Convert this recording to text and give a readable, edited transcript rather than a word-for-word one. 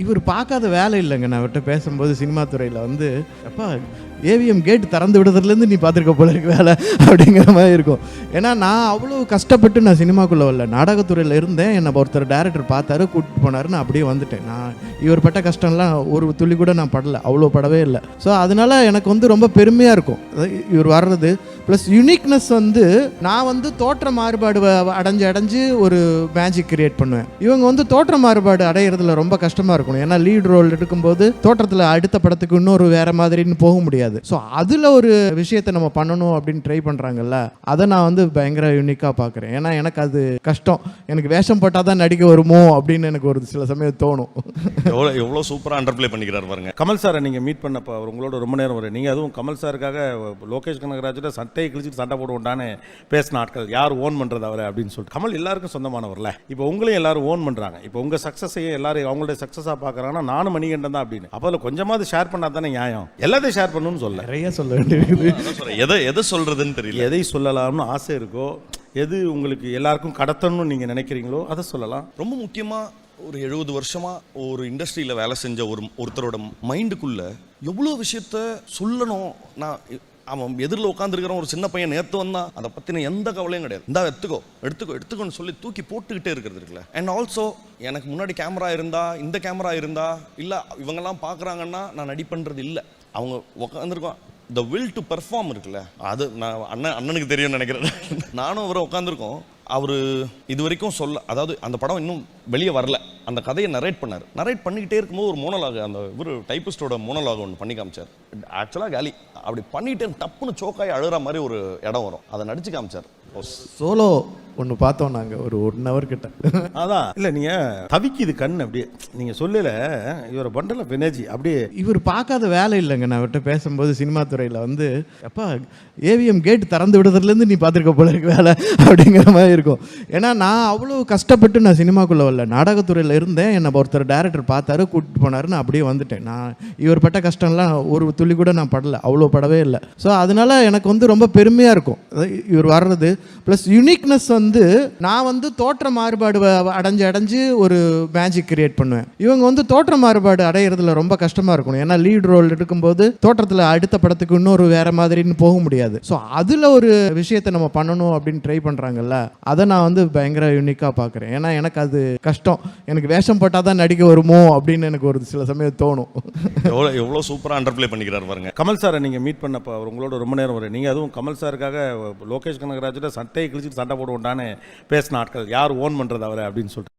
இவர் பார்க்காத வேலை இல்லைங்க. நான் அவர்கிட்ட பேசும்போது சினிமா துறையில் வந்து அப்பா ஏவிஎம் கேட் திறந்து விடுறதுலேருந்து நீ பார்த்துருக்க போல இருக்கு வேலை அப்படிங்கிற மாதிரி இருக்கும். ஏன்னா நான் அவ்வளோ கஷ்டப்பட்டு நான் சினிமாக்குள்ளே வரல, நாடகத்துறையில் இருந்தேன். என்னை ஒருத்தர் டேரக்டர் பார்த்தாரு, கூப்பிட்டு போனார், நான் அப்படியே வந்துட்டேன். நான் இவர் பட்ட கஷ்டம்லாம் ஒரு துளி கூட நான் படலை, அவ்வளோ படவே இல்லை. ஸோ அதனால் எனக்கு வந்து ரொம்ப பெருமையாக இருக்கும் இவர் வர்றது. ப்ளஸ் யூனிக்னஸ் வந்து நான் வந்து தோற்ற மாறுபாடு அடைஞ்சு ஒரு மேஜிக் கிரியேட் பண்ணுவேன். இவங்க வந்து தோற்ற மாறுபாடு அடையிறதுல ரொம்ப கஷ்டமாக இருக்கணும். ஏன்னா லீட் ரோல் எடுக்கும்போது தோற்றத்தில் அடுத்த படத்துக்கு இன்னொரு வேற மாதிரின்னு போக முடியாது. ஸோ அதில் ஒரு விஷயத்தை நம்ம பண்ணணும் அப்படின்னு ட்ரை பண்ணுறாங்கல்ல, அதை நான் வந்து பயங்கர யூனிக்காக பார்க்குறேன். ஏன்னா எனக்கு அது கஷ்டம். எனக்கு வேஷம் போட்டால் தான் நடிக்க வருமோ அப்படின்னு எனக்கு ஒரு சில சமயம் தோணும். எவ்வளோ சூப்பராக அண்டர்பிளே பண்ணிக்கிறார் பாருங்க. கமல் சாரை நீங்கள் மீட் பண்ணப்போ உங்களோட ரொம்ப நேரம் வரும். நீங்கள் அதுவும் கமல் சாருக்காக லோகேஷ் கனகராஜோட சட்டையை கிழிச்சிட்டு சண்டை போடுவோண்டான்னு பேசின ஆட்கள் யார் ஓன் பண்ணுறது அவரை அப்படின்னு சொல்லிட்டு. கமல் எல்லாருக்கும் சொந்தமானவர்ல. இப்போ உங்களையும் எல்லாரும் ஓன் பண்ணுறாங்க. இப்போ உங்கள் சக்ஸஸையும் எல்லாரும் அவங்களுடைய சக்ஸஸாக பார்க்குறாங்கன்னா நானும் மணிகண்டன் தான் அப்படின்னு. அப்போ அதில் கொஞ்சமாவது ஷேர் பண்ணால் தானே நியாயம். எல்லாத்தையும் ஷேர் பண்ணணும்னு சொல்ல நிறைய சொல்ல வேண்டியது. எதை சொல்கிறதுன்னு தெரியல. எதை சொல்லலாம்னு ஆசை இருக்கோ, எது உங்களுக்கு எல்லாருக்கும் கடத்தணும்னு நீங்கள் நினைக்கிறீங்களோ அதை சொல்லலாம். ரொம்ப முக்கியமாக ஒரு 70 வருஷமாக ஒரு இண்டஸ்ட்ரியில் வேலை செஞ்ச ஒருத்தரோட மைண்டுக்குள்ளே எவ்வளோ விஷயத்த சொல்லணும். நான் அவன் எதிரில் உட்காந்துருக்கிற ஒரு சின்ன பையன் நேற்று வந்தான், அதை பற்றின எந்த கவலையும் கிடையாது. இந்தா எடுத்துக்கோன்னு சொல்லி தூக்கி போட்டுக்கிட்டே இருக்கிறது இருக்குல்ல. அண்ட் ஆல்சோ எனக்கு முன்னாடி கேமரா இருந்தா, இந்த கேமரா இருந்தா, இல்லை இவங்கெல்லாம் பார்க்குறாங்கன்னா நான் நடிப்பண்றது இல்லை. அவங்க உட்காந்துருக்கோம், த வில் டு பெர்ஃபார்ம் இருக்குல்ல, அது நான் அண்ணனுக்கு தெரியும்னு நினைக்கிறேன். நானும் அவரை உட்காந்துருக்கோம். அவர் இது வரைக்கும் அதாவது அந்த படம் இன்னும் வெளியே வரல, அந்த கதையை நரேட் பண்ணிக்கிட்டே இருக்கும்போது ஒரு மோனலாக், அந்த இவர் டைப்பிஸ்டோட மோனலாக் ஒன்று பண்ணி காமிச்சார். ஆக்சுவலாக காலி அப்படி பண்ணிட்டு டப்புன்னு சோக்காய் அழுகிற மாதிரி ஒரு இடம் வரும், அதை நடிச்சு காமிச்சார். சோலோ ஒன்று பார்த்தோம் நாங்கள் ஒரு 1 hour கிட்ட. அதான் இல்லை, நீங்கள் தவிக்குது கண் அப்படியே நீங்கள் சொல்லல. இவரை பண்டல எனர்ஜி அப்படியே. இவர் பார்க்காத வேலை இல்லைங்க. நான் அவர்கிட்ட பேசும்போது சினிமா துறையில் வந்து அப்பா ஏவிஎம் கேட் திறந்து விடுறதுலேருந்து நீ பார்த்துருக்க போல இருக்கு வேலை அப்படிங்கிற மாதிரி இருக்கும். ஏன்னா நான் அவ்வளோ கஷ்டப்பட்டு நான் சினிமாக்குள்ளே வரல, நாடகத்துறையில் இருந்தேன். என்னை ஒருத்தர் டேரக்டர் பார்த்தாரு, கூப்பிட்டு போனார், நான் அப்படியே வந்துட்டேன். நான் இவர் பட்ட கஷ்டம்லாம் ஒரு துளி கூட நான் படலை, அவ்வளோ படவே இல்லை. ஸோ அதனால் எனக்கு வந்து ரொம்ப பெருமையாக இருக்கும் இவர் வர்றது. ப்ளஸ் யூனிக்னஸ் வந்து நான் வந்து தோற்ற மாறுபாடு அடைஞ்சு ஒரு மேஜிக் கிரியேட் பண்ணுவேன். இவங்க வந்து தோற்ற மாறுபாடு அடையிறதுல ரொம்ப கஷ்டமாக இருக்கணும். ஏன்னா லீட் ரோல் எடுக்கும்போது தோற்றத்தில் அடுத்த படத்துக்கு இன்னொரு வேற மாதிரின்னு போக முடியாது. ஸோ அதில் ஒரு விஷயத்தை நம்ம பண்ணணும் அப்படின்னு ட்ரை பண்ணுறாங்கல்ல, அதை நான் வந்து பயங்கர யூனிக்காக பார்க்குறேன். ஏன்னா எனக்கு அது கஷ்டம். எனக்கு வேஷம் போட்டால் தான் நடிக்க வருமோ அப்படின்னு எனக்கு ஒரு சில சமயம் தோணும். எவ்வளோ சூப்பராக அண்டர்பிளே பண்ணிக்கிறார் பாருங்க. கமல் சாரை நீங்கள் மீட் பண்ணப்போ உங்களோட ரொம்ப நேரம் வரும். நீங்கள் அதுவும் கமல் சாருக்காக லோகேஷ் கனகராஜோட சட்டையை கிழிச்சிட்டு சண்டை போடுவோண்டான்னு பேசின ஆட்கள் யார் ஓன் பண்ணுறது அவரை அப்படின்னு சொல்லிட்டு.